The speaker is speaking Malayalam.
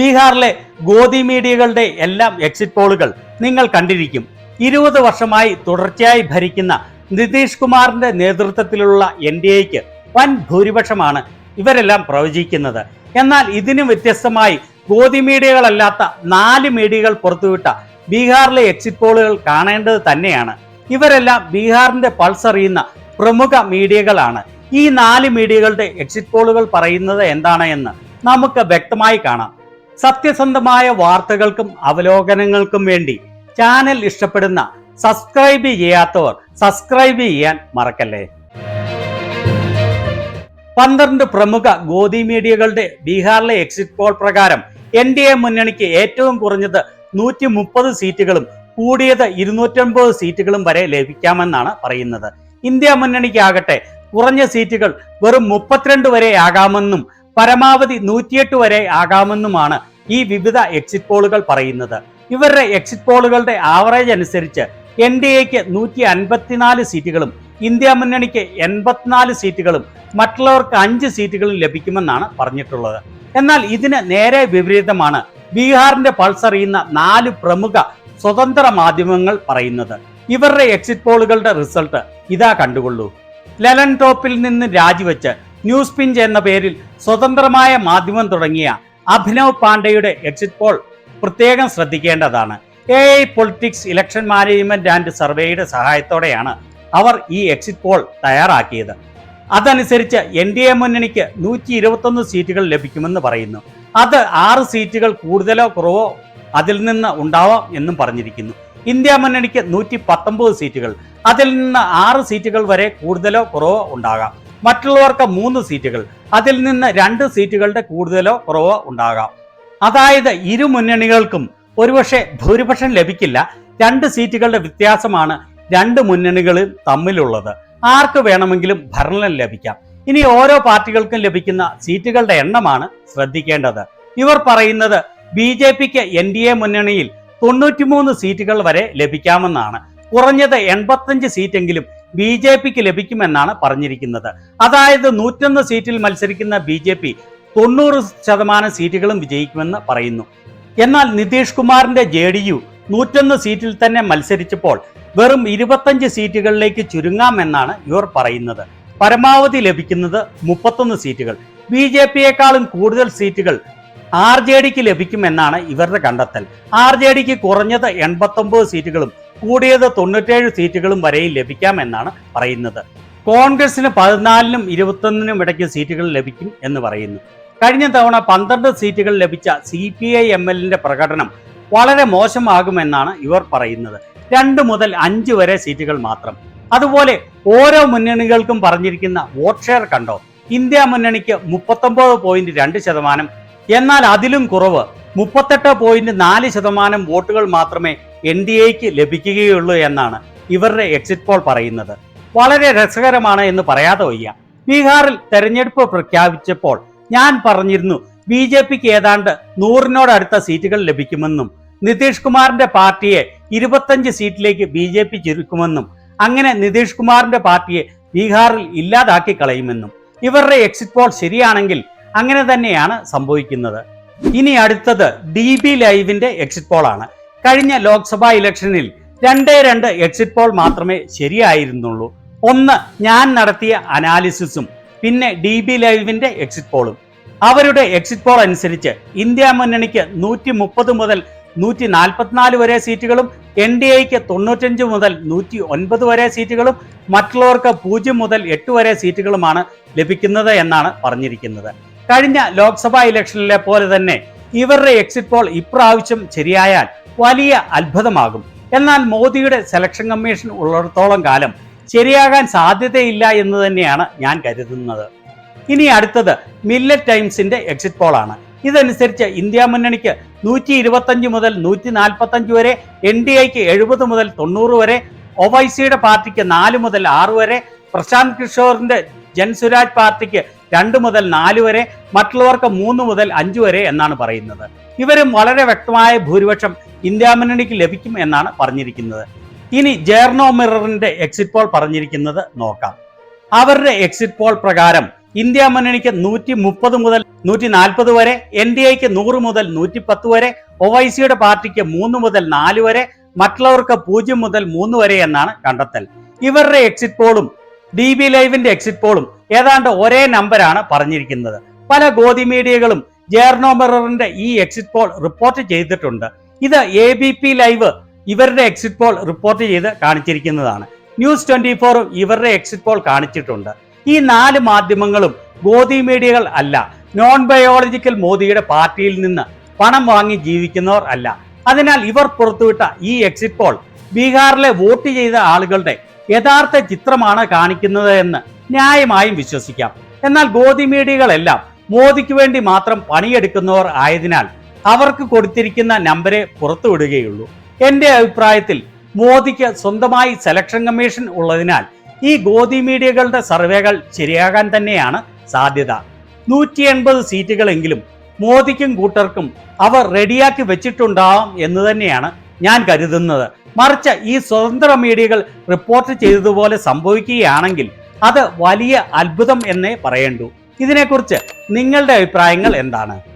ബീഹാറിലെ ഗോദി മീഡിയകളുടെ എല്ലാം എക്സിറ്റ് പോളുകൾ നിങ്ങൾ കണ്ടിരിക്കും. 20 വർഷമായി തുടർച്ചയായി ഭരിക്കുന്ന നിതീഷ് കുമാറിന്റെ നേതൃത്വത്തിലുള്ള NDAക്ക് വൻ ഭൂരിപക്ഷമാണ് ഇവരെല്ലാം പ്രവചിക്കുന്നത്. എന്നാൽ ഇതിനും വ്യത്യസ്തമായി ഗോദി മീഡിയകളല്ലാത്ത 4 മീഡിയകൾ പുറത്തുവിട്ട ബീഹാറിലെ എക്സിറ്റ് പോളുകൾ കാണേണ്ടത് തന്നെയാണ്. ഇവരെല്ലാം ബീഹാറിന്റെ പൾസ് അറിയുന്ന പ്രമുഖ മീഡിയകളാണ്. ഈ 4 മീഡിയകളുടെ എക്സിറ്റ് പോളുകൾ പറയുന്നത് എന്താണ് എന്ന് നമുക്ക് വ്യക്തമായി കാണാം. സത്യസന്ധമായ വാർത്തകൾക്കും അവലോകനങ്ങൾക്കും വേണ്ടി ചാനൽ ഇഷ്ടപ്പെടുന്ന സബ്സ്ക്രൈബ് ചെയ്യാത്തവർ സബ്സ്ക്രൈബ് ചെയ്യാൻ മറക്കല്ലേ. 12 പ്രമുഖ ഗോദി മീഡിയകളുടെ ബീഹാറിലെ എക്സിറ്റ് പോൾ പ്രകാരം NDA മുന്നണിക്ക് ഏറ്റവും കുറഞ്ഞത് 130 സീറ്റുകളും കൂടിയത് 250 സീറ്റുകളും വരെ ലഭിക്കാമെന്നാണ് പറയുന്നത്. ഇന്ത്യ മുന്നണിക്കാകട്ടെ കുറഞ്ഞ സീറ്റുകൾ വെറും 32 വരെ ആകാമെന്നും പരമാവധി 108 വരെ ആകാമെന്നുമാണ് ഈ വിവിധ എക്സിറ്റ് പോളുകൾ പറയുന്നത്. ഇവരുടെ എക്സിറ്റ് പോളുകളുടെ ആവറേജ് അനുസരിച്ച് NDAക്ക് 154 സീറ്റുകളും ഇന്ത്യ മുന്നണിക്ക് 84 സീറ്റുകളും മറ്റുള്ളവർക്ക് 5 സീറ്റുകളും ലഭിക്കുമെന്നാണ് പറഞ്ഞിട്ടുള്ളത്. എന്നാൽ ഇതിന് നേരെ വിപരീതമാണ് ബീഹാറിന്റെ പൾസ് അറിയുന്ന 4 പ്രമുഖ സ്വതന്ത്ര മാധ്യമങ്ങൾ പറയുന്നത്. ഇവരുടെ എക്സിറ്റ് പോളുകളുടെ റിസൾട്ട് ഇതാ കണ്ടുകൊള്ളൂ. ലലൻ ടോപ്പിൽ നിന്ന് രാജിവെച്ച് ന്യൂസ് പിഞ്ച് എന്ന പേരിൽ സ്വതന്ത്രമായ മാധ്യമം തുടങ്ങിയ അഭിനവ് പാണ്ഡെയുടെ എക്സിറ്റ് പോൾ പ്രത്യേകം ശ്രദ്ധിക്കേണ്ടതാണ്. AI politics election management and സർവേയുടെ സഹായത്തോടെയാണ് അവർ ഈ എക്സിറ്റ് പോൾ തയ്യാറാക്കിയത്. അതനുസരിച്ച് NDA മുന്നണിക്ക് 121 സീറ്റുകൾ ലഭിക്കുമെന്ന് പറയുന്നു. അത് 6 സീറ്റുകൾ കൂടുതലോ കുറവോ അതിൽ നിന്ന് ഉണ്ടാവാം എന്നും പറഞ്ഞിരിക്കുന്നു. ഇന്ത്യ മുന്നണിക്ക് 119 സീറ്റുകൾ, അതിൽ നിന്ന് 6 സീറ്റുകൾ വരെ കൂടുതലോ കുറവോ ഉണ്ടാകാം. മറ്റുള്ളവർക്ക് 3 സീറ്റുകൾ, അതിൽ നിന്ന് 2 സീറ്റുകളുടെ കൂടുതലോ കുറവോ ഉണ്ടാകാം. അതായത് ഇരു മുന്നണികൾക്കും ഒരുപക്ഷെ ഭൂരിപക്ഷം ലഭിക്കില്ല. 2 സീറ്റുകളുടെ വ്യത്യാസമാണ് 2 മുന്നണികളും തമ്മിലുള്ളത്. ആർക്ക് വേണമെങ്കിലും ഭരണം ലഭിക്കാം. ഇനി ഓരോ പാർട്ടികൾക്കും ലഭിക്കുന്ന സീറ്റുകളുടെ എണ്ണമാണ് ശ്രദ്ധിക്കേണ്ടത്. ഇവർ പറയുന്നത് BJPക്ക് NDA മുന്നണിയിൽ 93 സീറ്റുകൾ വരെ ലഭിക്കാമെന്നാണ്. കുറഞ്ഞത് 85 സീറ്റെങ്കിലും BJPക്ക് ലഭിക്കുമെന്നാണ് പറഞ്ഞിരിക്കുന്നത്. അതായത് 101 സീറ്റിൽ മത്സരിക്കുന്ന BJP 90% സീറ്റുകളും വിജയിക്കുമെന്ന് പറയുന്നു. എന്നാൽ നിതീഷ് കുമാറിന്റെ JDU 101 സീറ്റിൽ തന്നെ മത്സരിച്ചപ്പോൾ വെറും 25 സീറ്റുകളിലേക്ക് ചുരുങ്ങാമെന്നാണ് ഇവർ പറയുന്നത്. പരമാവധി ലഭിക്കുന്നത് 31 സീറ്റുകൾ. BJPയെക്കാളും കൂടുതൽ സീറ്റുകൾ RJDക്ക് ലഭിക്കുമെന്നാണ് ഇവരുടെ കണ്ടെത്തൽ. RJDക്ക് കുറഞ്ഞത് 89 സീറ്റുകളും കൂടിയത് 97 സീറ്റുകളും വരെയും ലഭിക്കാമെന്നാണ് പറയുന്നത്. കോൺഗ്രസിന് 14നും 21നും ഇടയ്ക്ക് സീറ്റുകൾ ലഭിക്കും എന്ന് പറയുന്നു. കഴിഞ്ഞ തവണ 12 സീറ്റുകൾ ലഭിച്ച CPI-MLന്റെ പ്രകടനം വളരെ മോശമാകുമെന്നാണ് ഇവർ പറയുന്നത്. 2 മുതൽ 5 വരെ സീറ്റുകൾ മാത്രം. അതുപോലെ ഓരോ മുന്നണികൾക്കും പറഞ്ഞിരിക്കുന്ന വോട്ട് ഷെയർ കണ്ടോ? ഇന്ത്യ മുന്നണിക്ക് 39.2%, എന്നാൽ അതിലും കുറവ് 38.4% വോട്ടുകൾ മാത്രമേ NDAക്ക് ലഭിക്കുകയുള്ളൂ എന്നാണ് ഇവരുടെ എക്സിറ്റ് പോൾ പറയുന്നത്. വളരെ രസകരമാണ് എന്ന് പറയാതെ വയ്യ. ബീഹാറിൽ തെരഞ്ഞെടുപ്പ് പ്രഖ്യാപിച്ചപ്പോൾ ഞാൻ പറഞ്ഞിരുന്നു BJPക്ക് ഏതാണ്ട് 100-നോടടുത്ത സീറ്റുകൾ ലഭിക്കുമെന്നും നിതീഷ് കുമാറിന്റെ പാർട്ടിയെ 25 സീറ്റിലേക്ക് BJP ചുരുക്കുമെന്നും അങ്ങനെ നിതീഷ് കുമാറിന്റെ പാർട്ടിയെ ബീഹാറിൽ ഇല്ലാതാക്കി കളയുമെന്നും. ഇവരുടെ എക്സിറ്റ് പോൾ ശരിയാണെങ്കിൽ അങ്ങനെ തന്നെയാണ് സംഭവിക്കുന്നത്. ഇനി അടുത്തത് DB ലൈവിന്റെ എക്സിറ്റ് പോൾ ആണ്. കഴിഞ്ഞ ലോക്സഭാ ഇലക്ഷനിൽ 2 എക്സിറ്റ് പോൾ മാത്രമേ ശരിയായിരുന്നുള്ളൂ. ഒന്ന് ഞാൻ നടത്തിയ അനാലിസിസും പിന്നെ DB ലൈവിന്റെ എക്സിറ്റ് പോളും. അവരുടെ എക്സിറ്റ് പോൾ അനുസരിച്ച് ഇന്ത്യ മുന്നണിക്ക് 130 മുതൽ 144 വരെ സീറ്റുകളും NDAക്ക് 95 മുതൽ 109 വരെ സീറ്റുകളും മറ്റുള്ളവർക്ക് 0 മുതൽ 8 വരെ സീറ്റുകളുമാണ് ലഭിക്കുന്നത് എന്നാണ് പറഞ്ഞിരിക്കുന്നത്. കഴിഞ്ഞ ലോക്സഭാ ഇലക്ഷനിലെ പോലെ തന്നെ ഇവരുടെ എക്സിറ്റ് പോൾ ഇപ്രാവശ്യം ശരിയായാൽ വലിയ അത്ഭുതമാകും. എന്നാൽ മോദിയുടെ സെലക്ഷൻ കമ്മീഷൻ ഉള്ളിടത്തോളം കാലം ശരിയാകാൻ സാധ്യതയില്ല എന്ന് തന്നെയാണ് ഞാൻ കരുതുന്നത്. ഇനി അടുത്തത് മില്ലറ്റ് ടൈംസിന്റെ എക്സിറ്റ് പോൾ ആണ്. ഇതനുസരിച്ച് ഇന്ത്യ മുന്നണിക്ക് 125 മുതൽ 145 വരെ, NDAക്ക് 70 മുതൽ 90 വരെ, OWൈസിയുടെ പാർട്ടിക്ക് 4 മുതൽ 6 വരെ, പ്രശാന്ത് കിഷോറിന്റെ ജൻസുരാജ് പാർട്ടിക്ക് 2 മുതൽ 4 വരെ, മറ്റുള്ളവർക്ക് 3 മുതൽ 5 വരെ എന്നാണ് പറയുന്നത്. ഇവരും വളരെ വ്യക്തമായ ഭൂരിപക്ഷം ഇന്ത്യ മുന്നണിക്ക് ലഭിക്കും എന്നാണ് പറഞ്ഞിരിക്കുന്നത്. ഇനി ജേർണോ മിററിന്റെ എക്സിറ്റ് പോൾ പറഞ്ഞിരിക്കുന്നത് നോക്കാം. അവരുടെ എക്സിറ്റ് പോൾ പ്രകാരം ഇന്ത്യ മുന്നണിക്ക് 130 മുതൽ 140 വരെ, NDAക്ക് 100 മുതൽ 110 വരെ, ഒവൈസിയുടെ പാർട്ടിക്ക് 3 മുതൽ 4 വരെ, മറ്റുള്ളവർക്ക് 0 മുതൽ 3 വരെ എന്നാണ് കണ്ടെത്തൽ. ഇവരുടെ എക്സിറ്റ് പോളും DB ലൈവിന്റെ എക്സിറ്റ് പോളും ഏതാണ്ട് ഒരേ നമ്പറാണ് പറഞ്ഞിരിക്കുന്നത്. പല ഗോദി മീഡിയകളും ജേർണോ മിററിന്റെ ഈ എക്സിറ്റ് പോൾ റിപ്പോർട്ട് ചെയ്തിട്ടുണ്ട്. ഇത് ABP ലൈവ് ഇവരുടെ എക്സിറ്റ് പോൾ റിപ്പോർട്ട് ചെയ്ത് കാണിച്ചിരിക്കുന്നതാണ്. ന്യൂസ് 24 ഇവരുടെ എക്സിറ്റ് പോൾ കാണിച്ചിട്ടുണ്ട്. ഈ 4 മാധ്യമങ്ങളും ഗോദി മീഡിയകൾ അല്ല. നോൺ ബയോളജിക്കൽ മോദിയുടെ പാർട്ടിയിൽ നിന്ന് പണം വാങ്ങി ജീവിക്കുന്നവർ അല്ല. അതിനാൽ ഇവർ പുറത്തുവിട്ട ഈ എക്സിറ്റ് പോൾ ബീഹാറിലെ വോട്ട് ചെയ്ത ആളുകളുടെ യഥാർത്ഥ ചിത്രമാണ് കാണിക്കുന്നത് എന്ന് ന്യായമായും വിശ്വസിക്കാം. എന്നാൽ ഗോദി മീഡിയകളെല്ലാം മോദിക്ക് വേണ്ടി മാത്രം പണിയെടുക്കുന്നവർ ആയതിനാൽ അവർക്ക് കൊടുത്തിരിക്കുന്ന നമ്പരെ പുറത്തുവിടുകയുള്ളൂ. എന്റെ അഭിപ്രായത്തിൽ മോദിക്ക് സ്വന്തമായി സെലക്ഷൻ കമ്മീഷൻ ഉള്ളതിനാൽ ഈ ഗോദി മീഡിയകളുടെ സർവേകൾ ശരിയാകാൻ തന്നെയാണ് സാധ്യത. 180 സീറ്റുകളെങ്കിലും മോദിക്കും കൂട്ടർക്കും അവർ റെഡിയാക്കി വെച്ചിട്ടുണ്ടാവാം എന്ന് തന്നെയാണ് ഞാൻ കരുതുന്നത്. മറിച്ച് ഈ സ്വതന്ത്ര മീഡിയകൾ റിപ്പോർട്ട് ചെയ്തതുപോലെ സംഭവിക്കുകയാണെങ്കിൽ അത് വലിയ അത്ഭുതം എന്നേ പറയേണ്ടൂ. ഇതിനെക്കുറിച്ച് നിങ്ങളുടെ അഭിപ്രായങ്ങൾ എന്താണ്?